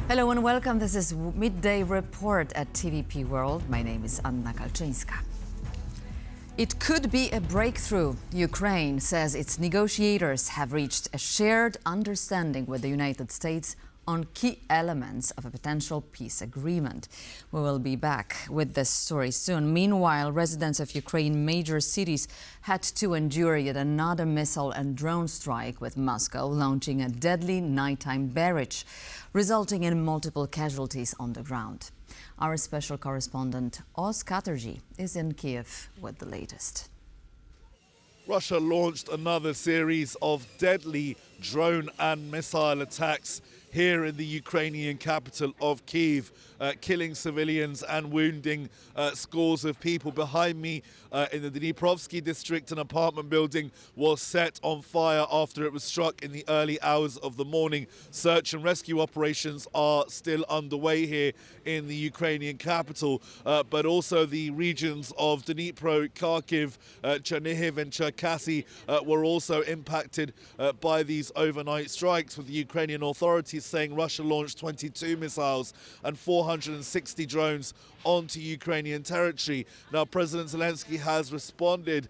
Hello and welcome. This is Midday Report at TVP World. My name is Anna Kalczyńska. It could be a breakthrough. Ukraine says its negotiators have reached a shared understanding with the United States on key elements of a potential peace agreement. We will be back with this story soon. Meanwhile, residents of Ukraine's major cities had to endure yet another missile and drone strike, with Moscow launching a deadly nighttime barrage, resulting in multiple casualties on the ground. Our special correspondent Oz Katerji is in Kiev with the latest. Russia launched another series of deadly drone and missile attacks here in the Ukrainian capital of Kyiv, killing civilians and wounding scores of people. Behind me in the Dniprovsky district, an apartment building was set on fire after it was struck in the early hours of the morning. Search and rescue operations are still underway here in the Ukrainian capital, but also the regions of Dnipro, Kharkiv, Chernihiv and Cherkasy were also impacted by these overnight strikes, with the Ukrainian authorities saying Russia launched 22 missiles and 460 drones onto Ukrainian territory. Now, President Zelenskyy has responded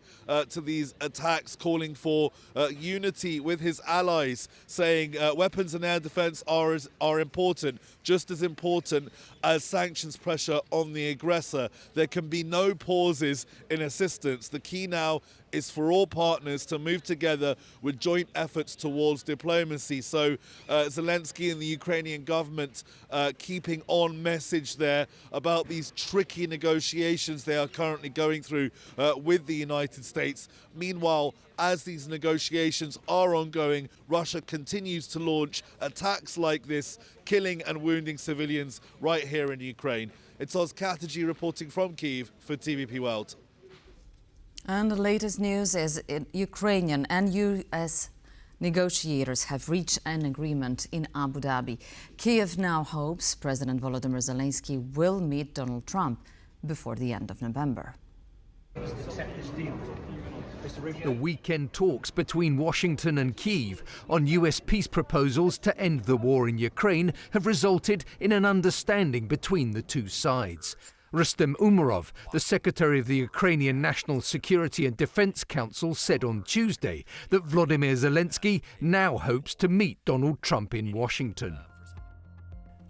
to these attacks, calling for unity with his allies, saying weapons and air defense are important, just as important as sanctions pressure on the aggressor. There can be no pauses in assistance. The key now is for all partners to move together with joint efforts towards diplomacy. So Zelenskyy and the Ukrainian government keeping on message there about these tricky negotiations they are currently going through with the United States. Meanwhile, as these negotiations are ongoing, Russia continues to launch attacks like this, killing and wounding civilians right here in Ukraine. It's Oz Katerji reporting from Kyiv for TVP World. And the latest news is Ukrainian and U.S. negotiators have reached an agreement in Abu Dhabi. Kiev now hopes President Volodymyr Zelenskyy will meet Donald Trump before the end of November. The weekend talks between Washington and Kyiv on U.S. peace proposals to end the war in Ukraine have resulted in an understanding between the two sides. Rustem Umerov, the secretary of the Ukrainian National Security and Defense Council, said on Tuesday that Volodymyr Zelenskyy now hopes to meet Donald Trump in Washington.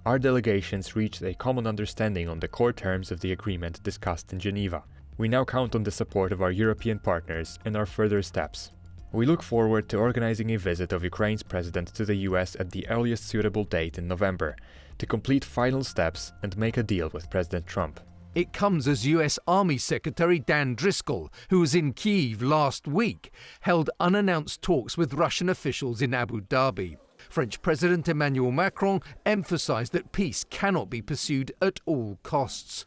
Our delegations reached a common understanding on the core terms of the agreement discussed in Geneva. We now count on the support of our European partners in our further steps. We look forward to organizing a visit of Ukraine's president to the US at the earliest suitable date in November to complete final steps and make a deal with President Trump. It comes as US Army Secretary Dan Driscoll, who was in Kyiv last week, held unannounced talks with Russian officials in Abu Dhabi. French President Emmanuel Macron emphasized that peace cannot be pursued at all costs.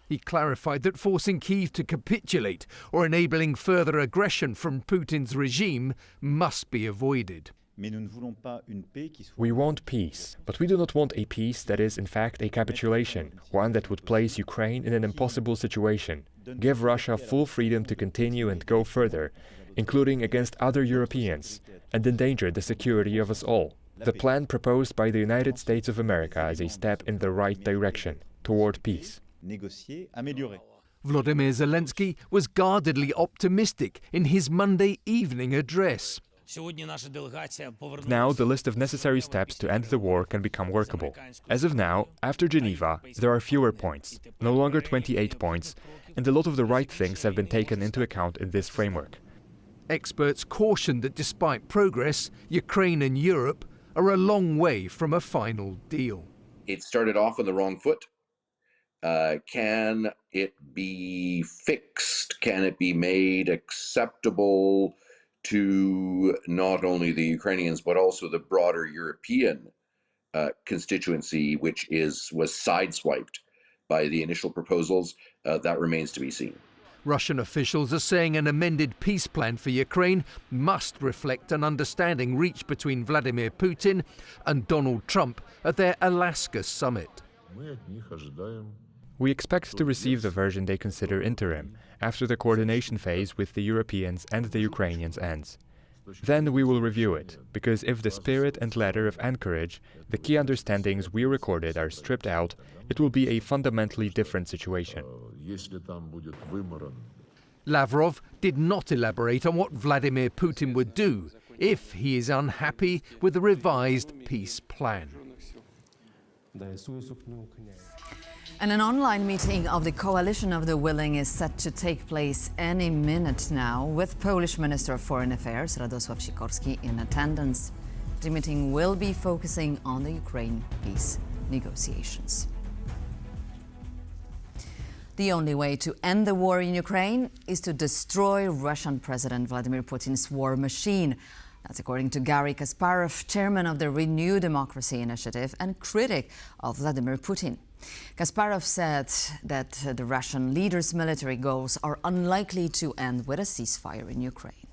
He clarified that forcing Kyiv to capitulate or enabling further aggression from Putin's regime must be avoided. We want peace, but we do not want a peace that is in fact a capitulation, one that would place Ukraine in an impossible situation, give Russia full freedom to continue and go further, including against other Europeans, and endanger the security of us all. The plan proposed by the United States of America is a step in the right direction, toward peace. Volodymyr Zelenskyy was guardedly optimistic in his Monday evening address. Now the list of necessary steps to end the war can become workable. As of now, after Geneva, there are fewer points, no longer 28 points, and a lot of the right things have been taken into account in this framework. Experts caution that despite progress, Ukraine and Europe are a long way from a final deal. It started off on the wrong foot. Can it be fixed? Can it be made acceptable to not only the Ukrainians, but also the broader European constituency, which was sideswiped by the initial proposals? That remains to be seen. Russian officials are saying an amended peace plan for Ukraine must reflect an understanding reached between Vladimir Putin and Donald Trump at their Alaska summit. We expect to receive the version they consider interim, after the coordination phase with the Europeans and the Ukrainians ends. Then we will review it, because if the spirit and letter of Anchorage, the key understandings we recorded, are stripped out, it will be a fundamentally different situation. Lavrov did not elaborate on what Vladimir Putin would do if he is unhappy with the revised peace plan. And an online meeting of the Coalition of the Willing is set to take place any minute now, with Polish Minister of Foreign Affairs Radosław Sikorski in attendance. The meeting will be focusing on the Ukraine peace negotiations. The only way to end the war in Ukraine is to destroy Russian President Vladimir Putin's war machine. That's according to Garry Kasparov, chairman of the Renew Democracy Initiative and critic of Vladimir Putin. Kasparov said that the Russian leader's military goals are unlikely to end with a ceasefire in Ukraine.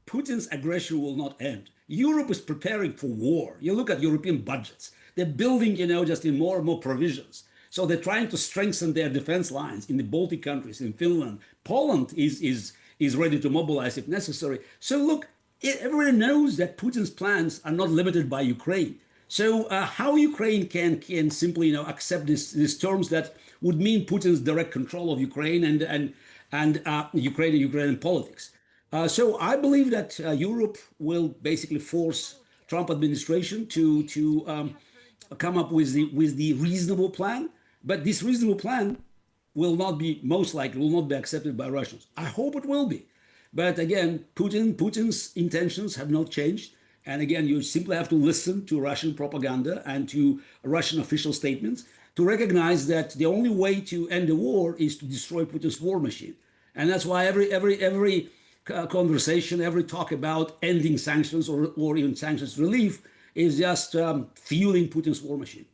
Putin's aggression will not end. Europe is preparing for war. You look at European budgets. They're building, just in more and more provisions. So they're trying to strengthen their defense lines in the Baltic countries, in Finland. Poland is ready to mobilize if necessary. So look, everybody knows that Putin's plans are not limited by Ukraine. So how Ukraine can simply accept these terms that would mean Putin's direct control of Ukraine and Ukrainian politics. So I believe that Europe will basically force Trump administration to come up with the reasonable plan. But this reasonable plan will not be, most likely, will not be accepted by Russians. I hope it will be. But again, Putin's intentions have not changed. And again, you simply have to listen to Russian propaganda and to Russian official statements to recognize that the only way to end the war is to destroy Putin's war machine. And that's why every conversation, every talk about ending sanctions or even sanctions relief is just fueling Putin's war machine.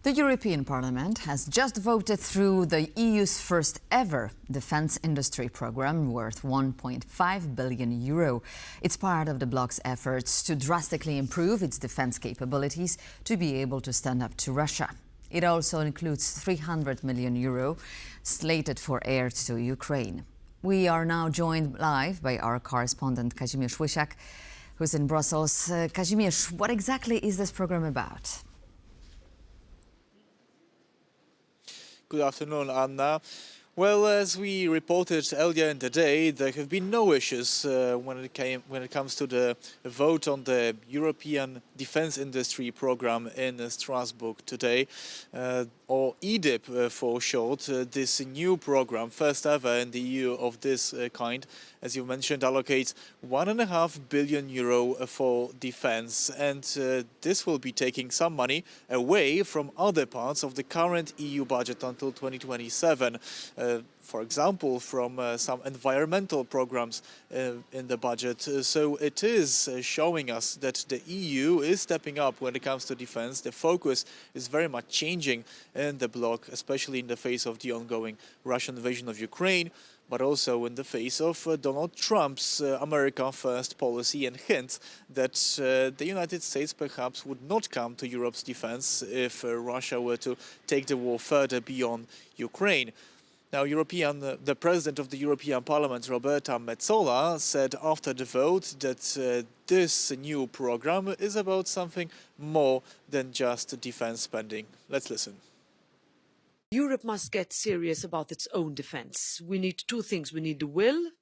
The European Parliament has just voted through the EU's first ever defence industry programme worth €1.5 billion. It's part of the bloc's efforts to drastically improve its defence capabilities to be able to stand up to Russia. It also includes €300 million slated for aid to Ukraine. We are now joined live by our correspondent Kazimierz Łysiak, who's in Brussels. Kazimierz, what exactly is this programme about? Good afternoon, Anna. Well, as we reported earlier in the day, there have been no issues when it comes to the vote on the European Defence Industry Programme in Strasbourg today, or EDIP for short. This new programme, first ever in the EU of this kind, as you mentioned, allocates €1.5 billion for defence, and this will be taking some money away from other parts of the current EU budget until 2027. For example, from some environmental programs in the budget. So it is showing us that the EU is stepping up when it comes to defense. The focus is very much changing in the bloc, especially in the face of the ongoing Russian invasion of Ukraine, but also in the face of Donald Trump's America First policy and hints that the United States perhaps would not come to Europe's defense if Russia were to take the war further beyond Ukraine. Now, the President of the European Parliament, Roberta Metsola, said after the vote that this new program is about something more than just defense spending. Let's listen. Europe must get serious about its own defense. We need two things. We need the will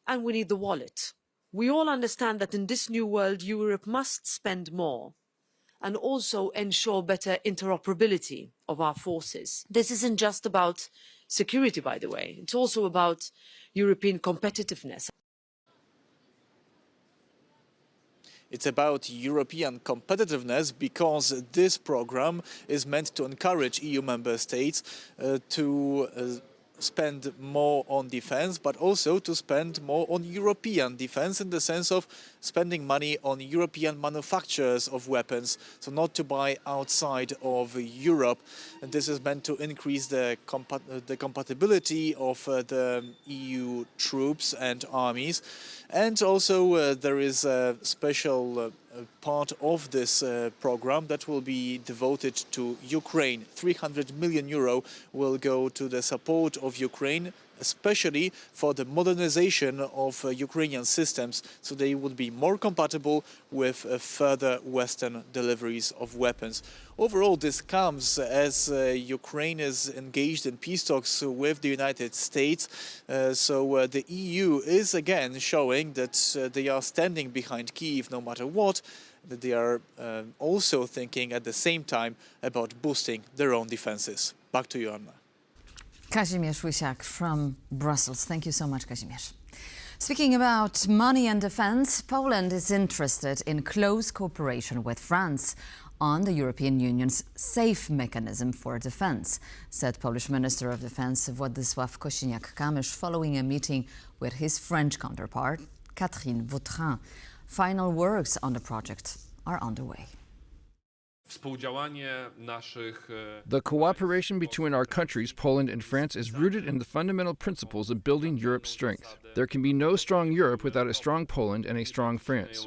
and we need the wallet. We all understand that in this new world, Europe must spend more and also ensure better interoperability of our forces. This isn't just about security, by the way. It's also about European competitiveness. It's about European competitiveness because this program is meant to encourage EU member states to spend more on defense, but also to spend more on European defense in the sense of spending money on European manufacturers of weapons, so not to buy outside of Europe. And this is meant to increase the compatibility of the EU troops and armies. And also there is a special part of this program that will be devoted to Ukraine. €300 million will go to the support of Ukraine especially for the modernization of Ukrainian systems, so they would be more compatible with further Western deliveries of weapons. Overall, this comes as Ukraine is engaged in peace talks with the United States. So the EU is again showing that they are standing behind Kyiv no matter what, that they are also thinking at the same time about boosting their own defenses. Back to you, Anna. Kazimierz Wysiak from Brussels. Thank you so much, Kazimierz. Speaking about money and defense, Poland is interested in close cooperation with France on the European Union's safe mechanism for defense, said Polish Minister of Defense Władysław Kosiniak-Kamysz following a meeting with his French counterpart, Catherine Vautrin. Final works on the project are underway. The cooperation between our countries, Poland and France, is rooted in the fundamental principles of building Europe's strength. There can be no strong Europe without a strong Poland and a strong France.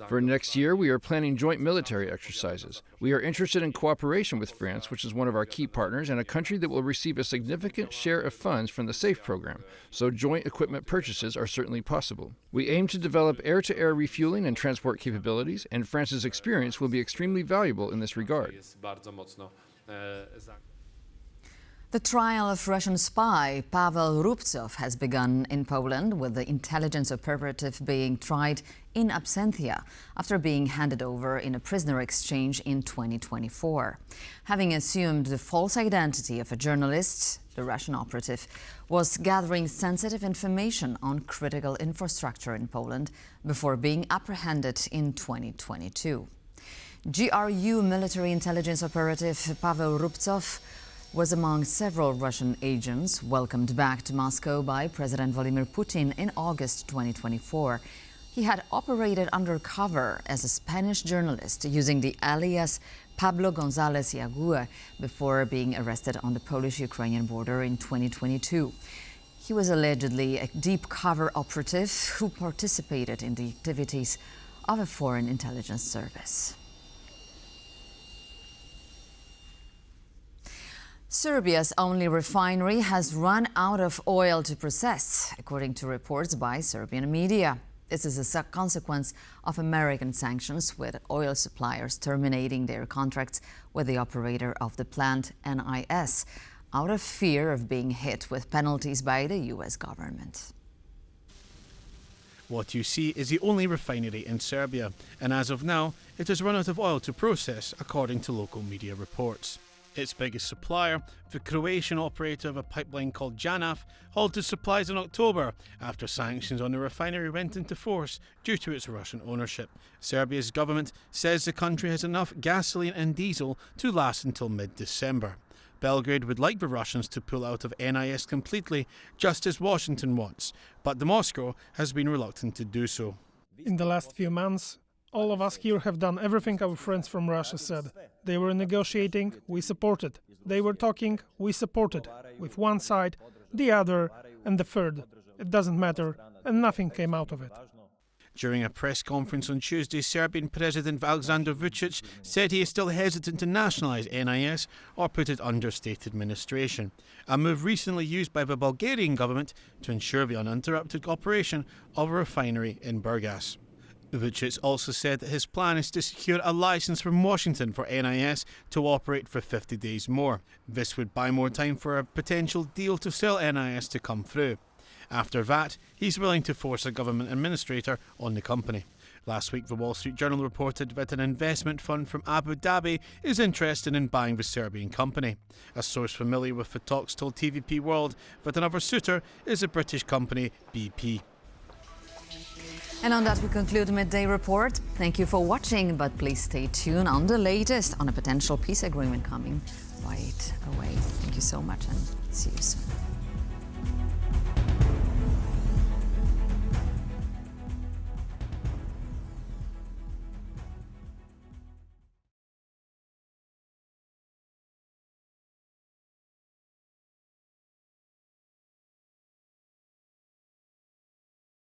For next year, we are planning joint military exercises. We are interested in cooperation with France, which is one of our key partners and a country that will receive a significant share of funds from the SAFE program, so joint equipment purchases are certainly possible. We aim to develop air-to-air refueling and transport capabilities, and France's experience will be extremely valuable in this regard. The trial of Russian spy Pavel Rubtsov has begun in Poland, with the intelligence operative being tried in absentia after being handed over in a prisoner exchange in 2024. Having assumed the false identity of a journalist, the Russian operative was gathering sensitive information on critical infrastructure in Poland before being apprehended in 2022. GRU military intelligence operative Pavel Rubtsov was among several Russian agents welcomed back to Moscow by President Volodymyr Putin in August 2024. He had operated undercover as a Spanish journalist using the alias Pablo González Yague before being arrested on the Polish-Ukrainian border in 2022. He was allegedly a deep cover operative who participated in the activities of a foreign intelligence service. Serbia's only refinery has run out of oil to process, according to reports by Serbian media. This is a consequence of American sanctions, with oil suppliers terminating their contracts with the operator of the plant, NIS, out of fear of being hit with penalties by the U.S. government. What you see is the only refinery in Serbia, and as of now, it has run out of oil to process, according to local media reports. Its biggest supplier, the Croatian operator of a pipeline called Janaf, halted supplies in October after sanctions on the refinery went into force due to its Russian ownership. Serbia's government says the country has enough gasoline and diesel to last until mid-December. Belgrade would like the Russians to pull out of NIS completely, just as Washington wants, but Moscow has been reluctant to do so. In the last few months, all of us here have done everything our friends from Russia said. They were negotiating, we supported. They were talking, we supported. With one side, the other, and the third. It doesn't matter, and nothing came out of it. During a press conference on Tuesday, Serbian President Aleksandar Vučić said he is still hesitant to nationalise NIS or put it under state administration, a move recently used by the Bulgarian government to ensure the uninterrupted operation of a refinery in Burgas. Vučić also said that his plan is to secure a licence from Washington for NIS to operate for 50 days more. This would buy more time for a potential deal to sell NIS to come through. After that, he's willing to force a government administrator on the company. Last week, the Wall Street Journal reported that an investment fund from Abu Dhabi is interested in buying the Serbian company. A source familiar with the talks told TVP World that another suitor is a British company, BP. And on that, we conclude Midday Report. Thank you for watching, but please stay tuned on the latest on a potential peace agreement coming right away. Thank you so much, and see you soon.